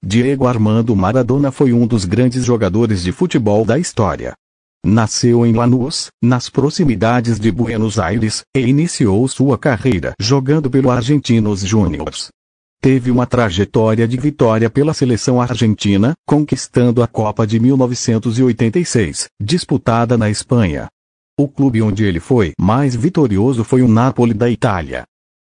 Diego Armando Maradona foi um dos grandes jogadores de futebol da história. Nasceu em Lanús, nas proximidades de Buenos Aires, e iniciou sua carreira jogando pelo Argentinos Júniors. Teve uma trajetória de vitória pela seleção argentina, conquistando a Copa de 1986, disputada na Espanha. O clube onde ele foi mais vitorioso foi o Napoli da Itália.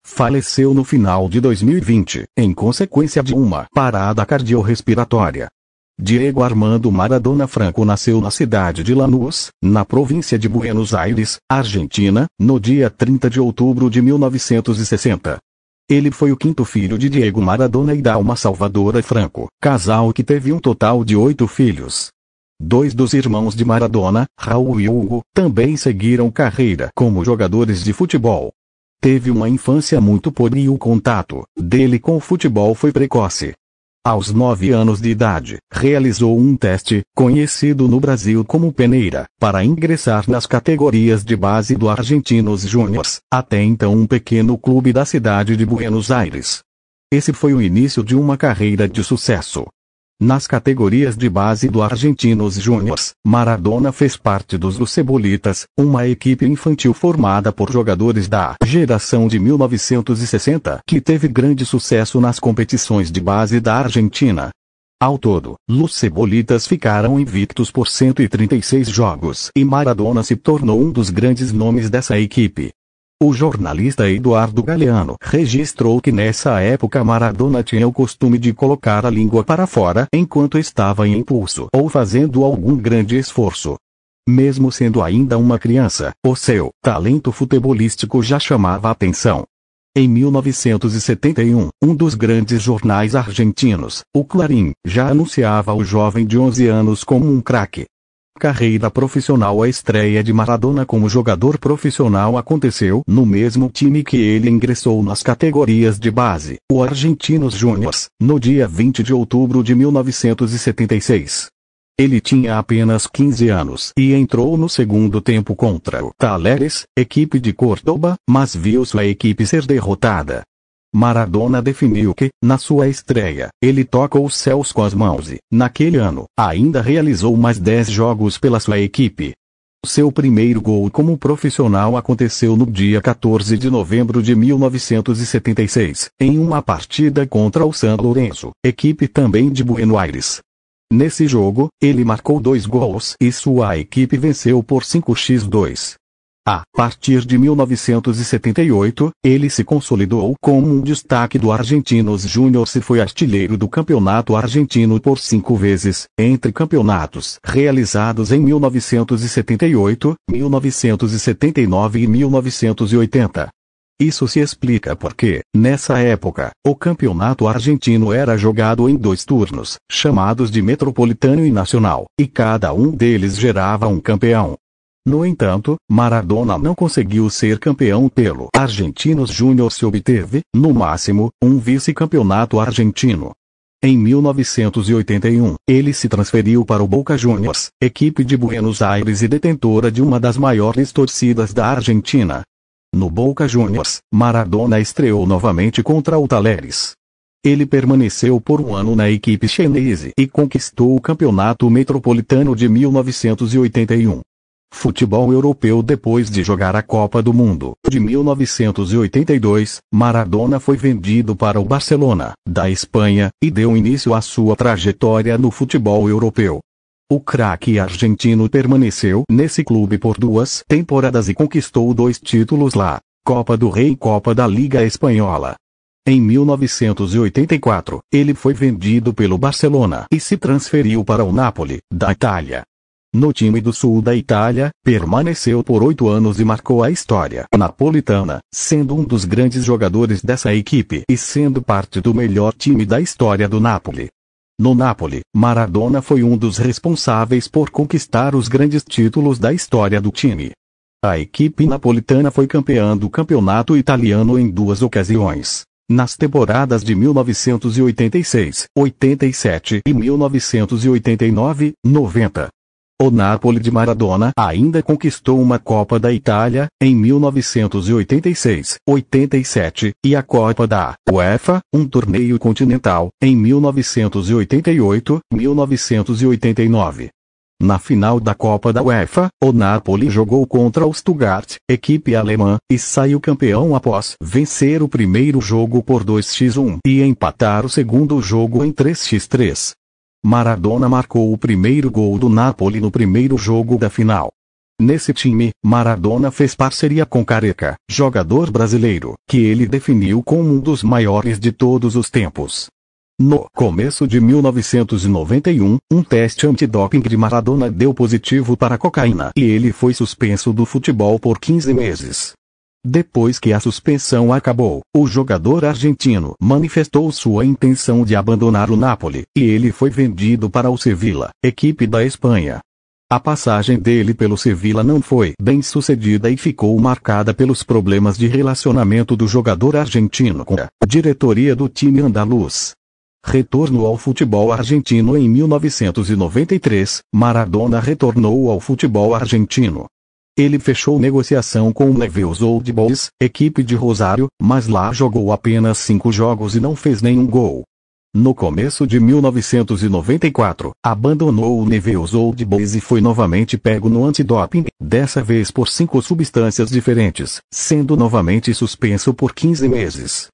Faleceu no final de 2020, em consequência de uma parada cardiorrespiratória. Diego Armando Maradona Franco nasceu na cidade de Lanús, na província de Buenos Aires, Argentina, no dia 30 de outubro de 1960. Ele foi o quinto filho de Diego Maradona e Dalma Salvadora Franco, casal que teve um total de 8 filhos. 2 dos irmãos de Maradona, Raul e Hugo, também seguiram carreira como jogadores de futebol. Teve uma infância muito pobre e o contato dele com o futebol foi precoce. Aos 9 anos de idade, realizou um teste, conhecido no Brasil como peneira, para ingressar nas categorias de base do Argentinos Júniors, até então um pequeno clube da cidade de Buenos Aires. Esse foi o início de uma carreira de sucesso. Nas categorias de base do Argentinos Júniors, Maradona fez parte dos Cebolitas, uma equipe infantil formada por jogadores da geração de 1960 que teve grande sucesso nas competições de base da Argentina. Ao todo, os Cebolitas ficaram invictos por 136 jogos e Maradona se tornou um dos grandes nomes dessa equipe. O jornalista Eduardo Galeano registrou que nessa época Maradona tinha o costume de colocar a língua para fora enquanto estava em impulso ou fazendo algum grande esforço. Mesmo sendo ainda uma criança, o seu talento futebolístico já chamava a atenção. Em 1971, um dos grandes jornais argentinos, o Clarín, já anunciava o jovem de 11 anos como um craque. Carreira profissional. A estreia de Maradona como jogador profissional aconteceu no mesmo time que ele ingressou nas categorias de base, o Argentinos Júniors, no dia 20 de outubro de 1976. Ele tinha apenas 15 anos e entrou no segundo tempo contra o Talleres, equipe de Córdoba, mas viu sua equipe ser derrotada. Maradona definiu que, na sua estreia, ele toca os céus com as mãos e, naquele ano, ainda realizou mais 10 jogos pela sua equipe. Seu primeiro gol como profissional aconteceu no dia 14 de novembro de 1976, em uma partida contra o San Lorenzo, equipe também de Buenos Aires. Nesse jogo, ele marcou 2 gols e sua equipe venceu por 5-2. A partir de 1978, ele se consolidou como um destaque do Argentinos Júniors e foi artilheiro do campeonato argentino por 5 vezes, entre campeonatos realizados em 1978, 1979 e 1980. Isso se explica porque, nessa época, o campeonato argentino era jogado em 2 turnos, chamados de Metropolitano e Nacional, e cada um deles gerava um campeão. No entanto, Maradona não conseguiu ser campeão pelo Argentinos Júnior e obteve, no máximo, um vice-campeonato argentino. Em 1981, ele se transferiu para o Boca Juniors, equipe de Buenos Aires e detentora de uma das maiores torcidas da Argentina. No Boca Juniors, Maradona estreou novamente contra o Talleres. Ele permaneceu por um ano na equipe chinesa e conquistou o Campeonato Metropolitano de 1981. Futebol europeu. Depois de jogar a Copa do Mundo de 1982, Maradona foi vendido para o Barcelona, da Espanha, e deu início à sua trajetória no futebol europeu. O craque argentino permaneceu nesse clube por 2 temporadas e conquistou 2 títulos lá, Copa do Rei e Copa da Liga Espanhola. Em 1984, ele foi vendido pelo Barcelona e se transferiu para o Napoli, da Itália. No time do sul da Itália, permaneceu por 8 anos e marcou a história napolitana, sendo um dos grandes jogadores dessa equipe e sendo parte do melhor time da história do Napoli. No Napoli, Maradona foi um dos responsáveis por conquistar os grandes títulos da história do time. A equipe napolitana foi campeã do campeonato italiano em 2 ocasiões, nas temporadas de 1986, 87 e 1989, 90. O Napoli de Maradona ainda conquistou uma Copa da Itália, em 1986, 87, e a Copa da UEFA, um torneio continental, em 1988, 1989. Na final da Copa da UEFA, o Napoli jogou contra o Stuttgart, equipe alemã, e saiu campeão após vencer o primeiro jogo por 2-1 e empatar o segundo jogo em 3-3. Maradona marcou o primeiro gol do Napoli no primeiro jogo da final. Nesse time, Maradona fez parceria com Careca, jogador brasileiro, que ele definiu como um dos maiores de todos os tempos. No começo de 1991, um teste antidoping de Maradona deu positivo para cocaína e ele foi suspenso do futebol por 15 meses. Depois que a suspensão acabou, o jogador argentino manifestou sua intenção de abandonar o Napoli, e ele foi vendido para o Sevilla, equipe da Espanha. A passagem dele pelo Sevilla não foi bem sucedida e ficou marcada pelos problemas de relacionamento do jogador argentino com a diretoria do time andaluz. Retorno ao futebol argentino em 1993, Maradona retornou ao futebol argentino. Ele fechou negociação com o Newell's Old Boys, equipe de Rosário, mas lá jogou apenas 5 jogos e não fez nenhum gol. No começo de 1994, abandonou o Newell's Old Boys e foi novamente pego no antidoping, dessa vez por 5 substâncias diferentes, sendo novamente suspenso por 15 meses.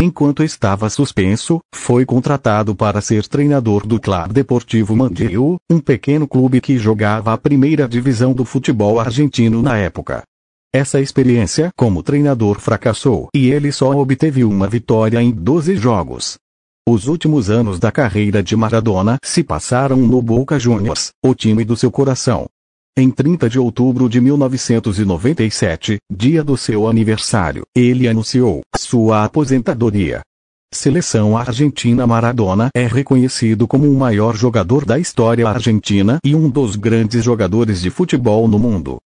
Enquanto estava suspenso, foi contratado para ser treinador do Club Deportivo Mandeo, um pequeno clube que jogava a primeira divisão do futebol argentino na época. Essa experiência como treinador fracassou e ele só obteve uma vitória em 12 jogos. Os últimos anos da carreira de Maradona se passaram no Boca Juniors, o time do seu coração. Em 30 de outubro de 1997, dia do seu aniversário, ele anunciou sua aposentadoria. Seleção argentina. Maradona é reconhecido como o maior jogador da história argentina e um dos grandes jogadores de futebol no mundo.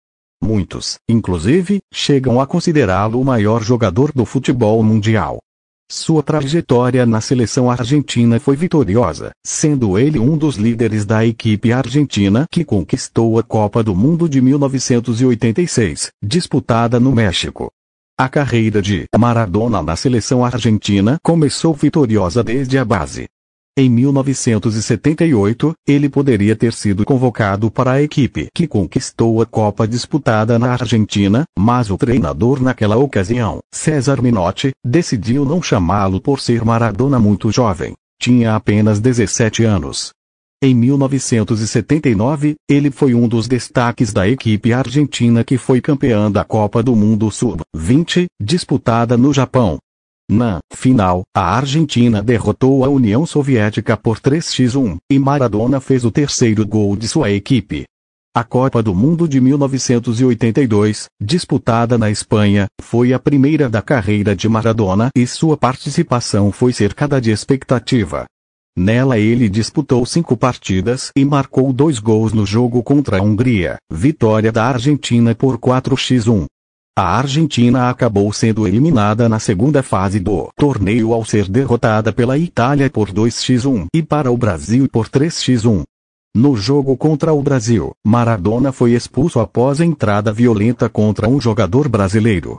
Muitos, inclusive, chegam a considerá-lo o maior jogador do futebol mundial. Sua trajetória na seleção argentina foi vitoriosa, sendo ele um dos líderes da equipe argentina que conquistou a Copa do Mundo de 1986, disputada no México. A carreira de Maradona na seleção argentina começou vitoriosa desde a base. Em 1978, ele poderia ter sido convocado para a equipe que conquistou a Copa disputada na Argentina, mas o treinador naquela ocasião, César Menotti, decidiu não chamá-lo por ser Maradona muito jovem. Tinha apenas 17 anos. Em 1979, ele foi um dos destaques da equipe argentina que foi campeã da Copa do Mundo Sub-20, disputada no Japão. Na final, a Argentina derrotou a União Soviética por 3-1, e Maradona fez o terceiro gol de sua equipe. A Copa do Mundo de 1982, disputada na Espanha, foi a primeira da carreira de Maradona e sua participação foi cercada de expectativa. Nela ele disputou 5 partidas e marcou 2 gols no jogo contra a Hungria, vitória da Argentina por 4-1. A Argentina acabou sendo eliminada na segunda fase do torneio ao ser derrotada pela Itália por 2-1 e para o Brasil por 3-1. No jogo contra o Brasil, Maradona foi expulso após entrada violenta contra um jogador brasileiro.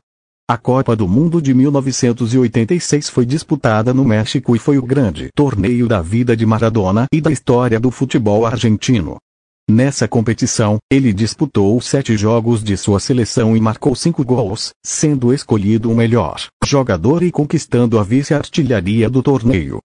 A Copa do Mundo de 1986 foi disputada no México e foi o grande torneio da vida de Maradona e da história do futebol argentino. Nessa competição, ele disputou 7 jogos de sua seleção e marcou 5 gols, sendo escolhido o melhor jogador e conquistando a vice-artilharia do torneio.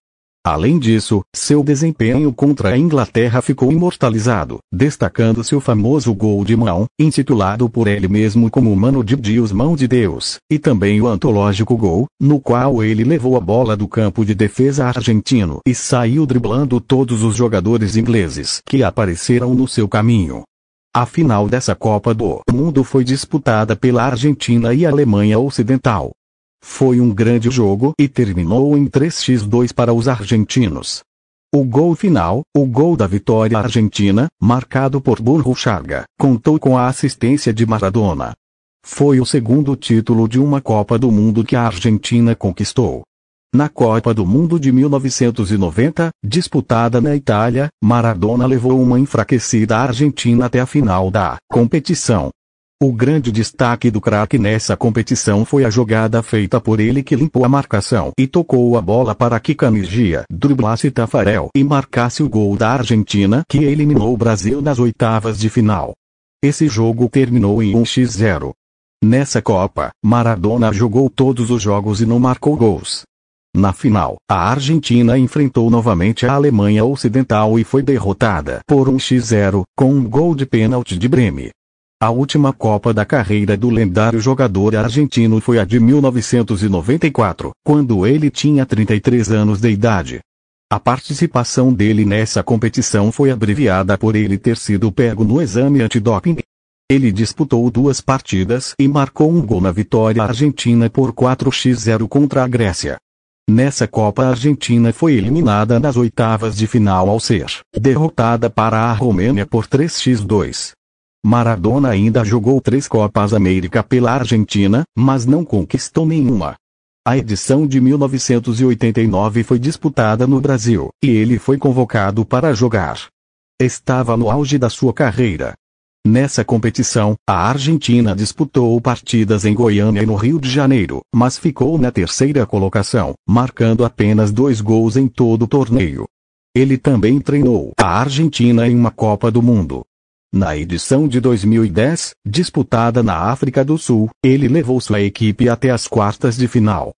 Além disso, seu desempenho contra a Inglaterra ficou imortalizado, destacando seu famoso gol de mão, intitulado por ele mesmo como Mano de Deus, Mão de Deus, e também o antológico gol, no qual ele levou a bola do campo de defesa argentino e saiu driblando todos os jogadores ingleses que apareceram no seu caminho. A final dessa Copa do Mundo foi disputada pela Argentina e Alemanha Ocidental. Foi um grande jogo e terminou em 3-2 para os argentinos. O gol final, o gol da vitória argentina, marcado por Burruchaga, contou com a assistência de Maradona. Foi o segundo título de uma Copa do Mundo que a Argentina conquistou. Na Copa do Mundo de 1990, disputada na Itália, Maradona levou uma enfraquecida Argentina até a final da competição. O grande destaque do craque nessa competição foi a jogada feita por ele, que limpou a marcação e tocou a bola para que Caniggia driblasse Tafarel e marcasse o gol da Argentina, que eliminou o Brasil nas oitavas de final. Esse jogo terminou em 1-0. Nessa Copa, Maradona jogou todos os jogos e não marcou gols. Na final, a Argentina enfrentou novamente a Alemanha Ocidental e foi derrotada por 1-0, com um gol de pênalti de Breme. A última Copa da carreira do lendário jogador argentino foi a de 1994, quando ele tinha 33 anos de idade. A participação dele nessa competição foi abreviada por ele ter sido pego no exame antidoping. Ele disputou 2 partidas e marcou um gol na vitória argentina por 4-0 contra a Grécia. Nessa Copa, a Argentina foi eliminada nas oitavas de final ao ser derrotada para a Romênia por 3-2. Maradona ainda jogou 3 Copas América pela Argentina, mas não conquistou nenhuma. A edição de 1989 foi disputada no Brasil, e ele foi convocado para jogar. Estava no auge da sua carreira. Nessa competição, a Argentina disputou partidas em Goiânia e no Rio de Janeiro, mas ficou na 3ª colocação, marcando apenas 2 gols em todo o torneio. Ele também treinou a Argentina em uma Copa do Mundo. Na edição de 2010, disputada na África do Sul, ele levou sua equipe até as quartas de final.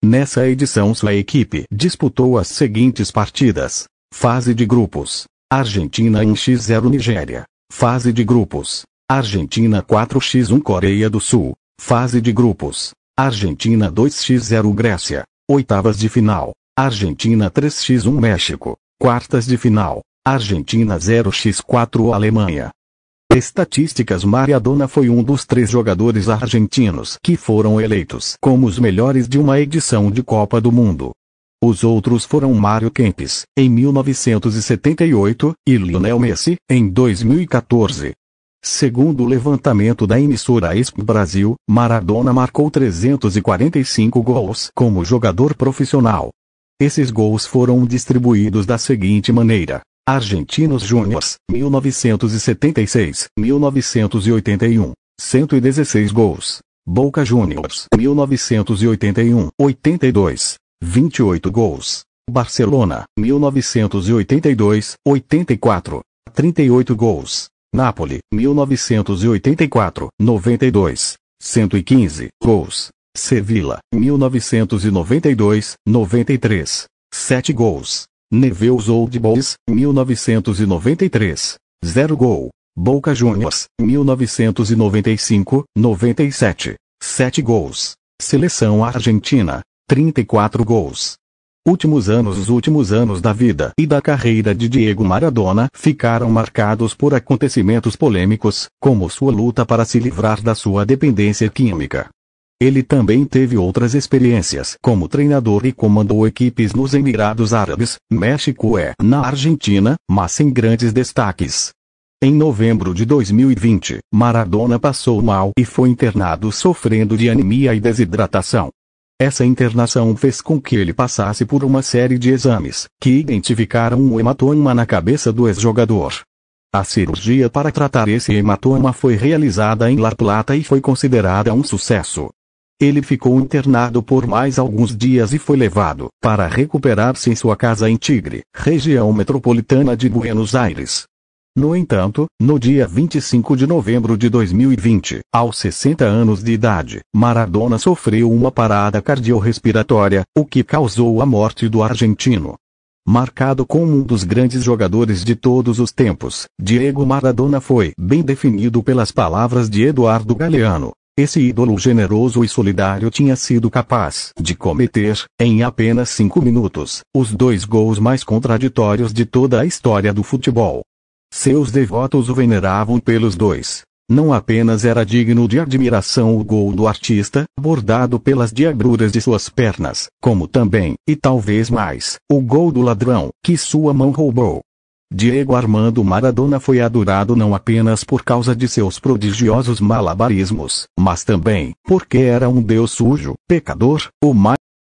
Nessa edição, sua equipe disputou as seguintes partidas: fase de grupos, Argentina 1-0 Nigéria. Fase de grupos, Argentina 4-1 Coreia do Sul. Fase de grupos, Argentina 2-0 Grécia. Oitavas de final, Argentina 3-1 México. Quartas de final, Argentina 0-4 Alemanha. Estatísticas: Maradona foi um dos 3 jogadores argentinos que foram eleitos como os melhores de uma edição de Copa do Mundo. Os outros foram Mário Kempes, em 1978, e Lionel Messi, em 2014. Segundo o levantamento da emissora ESPN Brasil, Maradona marcou 345 gols como jogador profissional. Esses gols foram distribuídos da seguinte maneira: Argentinos Júniors, 1976, 1981, 116 gols. Boca Juniors, 1981, 82, 28 gols. Barcelona, 1982, 84, 38 gols. Napoli, 1984, 92, 115 gols. Sevilla, 1992, 93, 7 gols. Newell's Old Boys, 1993, 0 gol. Boca Juniors, 1995, 97, 7 gols. Seleção Argentina, 34 gols. Os últimos anos da vida e da carreira de Diego Maradona ficaram marcados por acontecimentos polêmicos, como sua luta para se livrar da sua dependência química. Ele também teve outras experiências como treinador e comandou equipes nos Emirados Árabes, México e na Argentina, mas sem grandes destaques. Em novembro de 2020, Maradona passou mal e foi internado sofrendo de anemia e desidratação. Essa internação fez com que ele passasse por uma série de exames, que identificaram um hematoma na cabeça do ex-jogador. A cirurgia para tratar esse hematoma foi realizada em La Plata e foi considerada um sucesso. Ele ficou internado por mais alguns dias e foi levado para recuperar-se em sua casa em Tigre, região metropolitana de Buenos Aires. No entanto, no dia 25 de novembro de 2020, aos 60 anos de idade, Maradona sofreu uma parada cardiorrespiratória, o que causou a morte do argentino. Marcado como um dos grandes jogadores de todos os tempos, Diego Maradona foi bem definido pelas palavras de Eduardo Galeano. Esse ídolo generoso e solidário tinha sido capaz de cometer, em apenas 5 minutos, os 2 gols mais contraditórios de toda a história do futebol. Seus devotos o veneravam pelos 2. Não apenas era digno de admiração o gol do artista, bordado pelas diabruras de suas pernas, como também, e talvez mais, o gol do ladrão, que sua mão roubou. Diego Armando Maradona foi adorado não apenas por causa de seus prodigiosos malabarismos, mas também porque era um deus sujo, pecador, o mais